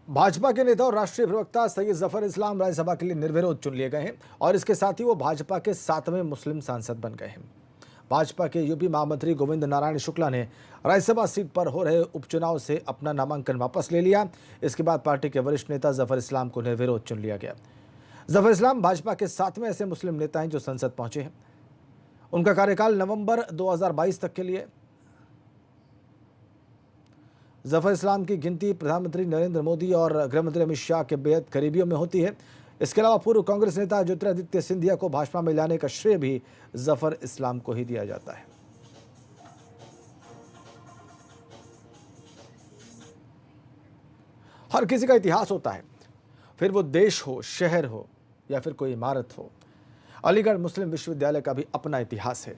भाजपा के नेता और राष्ट्रीय प्रवक्ता सैयद जफर इस्लाम राज्यसभा के लिए निर्विरोध चुन लिए गए हैं और इसके साथ ही वो भाजपा के 7वें मुस्लिम सांसद बन गए हैं। भाजपा के यूपी महामंत्री गोविंद नारायण शुक्ला ने राज्यसभा सीट पर हो रहे उपचुनाव से अपना नामांकन वापस ले लिया। इसके बाद पार्टी के वरिष्ठ नेता जफर इस्लाम को निर्विरोध चुन लिया गया। जफर इस्लाम भाजपा के 7वें ऐसे मुस्लिम नेता हैं जो संसद पहुंचे हैं। उनका कार्यकाल नवंबर 2022 तक के लिए। जफर इस्लाम की गिनती प्रधानमंत्री नरेंद्र मोदी और गृहमंत्री अमित शाह के बेहद करीबियों में होती है। इसके अलावा पूर्व कांग्रेस नेता ज्योतिरादित्य सिंधिया को भाजपा में लाने का श्रेय भी जफर इस्लाम को ही दिया जाता है। हर किसी का इतिहास होता है, फिर वो देश हो, शहर हो या फिर कोई इमारत हो। अलीगढ़ मुस्लिम विश्वविद्यालय का भी अपना इतिहास है।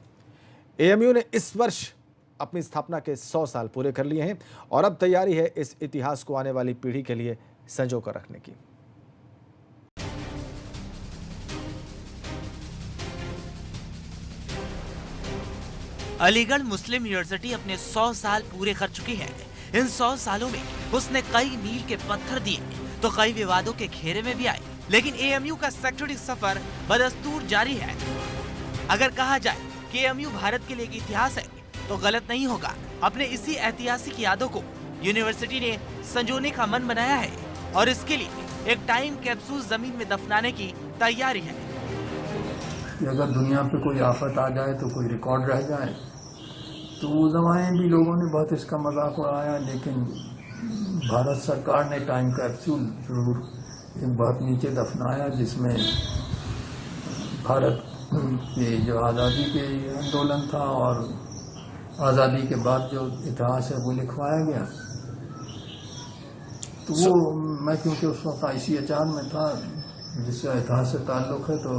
एएमयू ने इस वर्ष अपनी स्थापना के 100 साल पूरे कर लिए हैं और अब तैयारी है इस इतिहास को आने वाली पीढ़ी के लिए संजो कर रखने की। अलीगढ़ मुस्लिम यूनिवर्सिटी अपने 100 साल पूरे कर चुकी है। इन 100 सालों में उसने कई मील के पत्थर दिए तो कई विवादों के घेरे में भी आए, लेकिन एएमयू का शैक्षणिक सफर बदस्तूर जारी है। अगर कहा जाए कि एएमयू भारत के लिए एक इतिहास है तो गलत नहीं होगा। अपने इसी ऐतिहासिक यादों को यूनिवर्सिटी ने संजोने का मन बनाया है और इसके लिए एक टाइम कैप्सूल जमीन में दफनाने की तैयारी है। अगर दुनिया पे कोई आफत आ जाए तो कोई रिकॉर्ड रह जाए, तो वो जमाने भी लोगों ने बहुत इसका मजाक उड़ाया, लेकिन भारत सरकार ने टाइम कैप्सूल जरूर एक बहुत नीचे दफनाया, जिसमें भारत के जो आज़ादी के आंदोलन था और आज़ादी के बाद जो इतिहास है वो लिखवाया गया। तो वो मैं क्योंकि उस वक्त ICHR में था जिससे इतिहास से ताल्लुक़ है, तो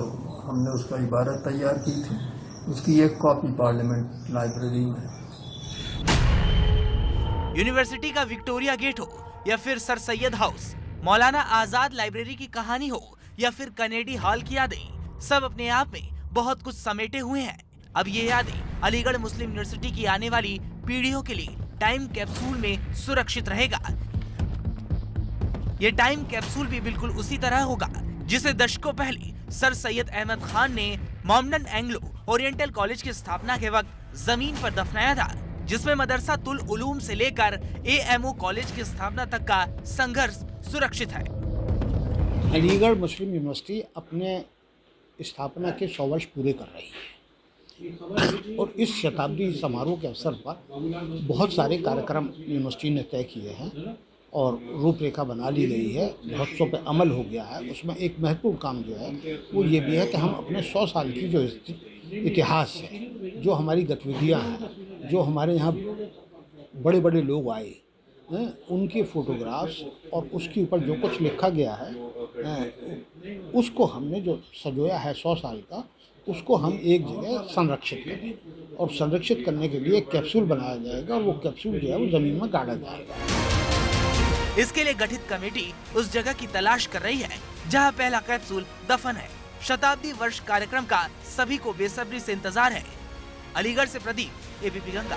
हमने उसका इबारत तैयार की थी। उसकी एक कॉपी पार्लियामेंट लाइब्रेरी में। यूनिवर्सिटी का विक्टोरिया गेट हो या फिर sir Syed house, Maulana Azad library की कहानी हो या फिर कनेडी हॉल की यादें, सब अपने आप में बहुत कुछ समेटे हुए हैं। अब ये यादें अलीगढ़ मुस्लिम यूनिवर्सिटी की आने वाली पीढ़ियों के लिए टाइम कैप्सूल में सुरक्षित रहेगा। ये टाइम कैप्सूल भी बिल्कुल उसी तरह होगा जिसे दशकों पहले सर सैयद अहमद खान ने मोमडन एंग्लो ओरिएंटल कॉलेज की स्थापना के वक्त जमीन पर दफनाया था, जिसमें मदरसा तुल उलूम से लेकर AMO कॉलेज की स्थापना तक का संघर्ष सुरक्षित है। अलीगढ़ मुस्लिम यूनिवर्सिटी अपने स्थापना के 100 वर्ष पूरे कर रही है और इस शताब्दी समारोह के अवसर पर बहुत सारे कार्यक्रम यूनिवर्सिटी ने तय किए हैं और रूपरेखा बना ली गई है। बहुत सौ पे अमल हो गया है। उसमें एक महत्वपूर्ण काम जो है वो ये भी है कि हम अपने 100 साल की जो इतिहास है, जो हमारी गतिविधियाँ हैं, जो हमारे यहाँ बड़े बड़े लोग आए हैं, उनके फोटोग्राफ्स और उसके ऊपर जो कुछ लिखा गया है, उसको हमने जो सजोया है 100 साल का, उसको हम एक जगह संरक्षित करें और संरक्षित करने के लिए एक कैप्सूल बनाया जाएगा और वो कैप्सूल जो है वो जमीन में गाड़ा जाएगा। इसके लिए गठित कमेटी उस जगह की तलाश कर रही है जहां पहला कैप्सूल दफन है। शताब्दी वर्ष कार्यक्रम का सभी को बेसब्री से इंतजार है। अलीगढ़ से प्रदीप, ABP गंगा।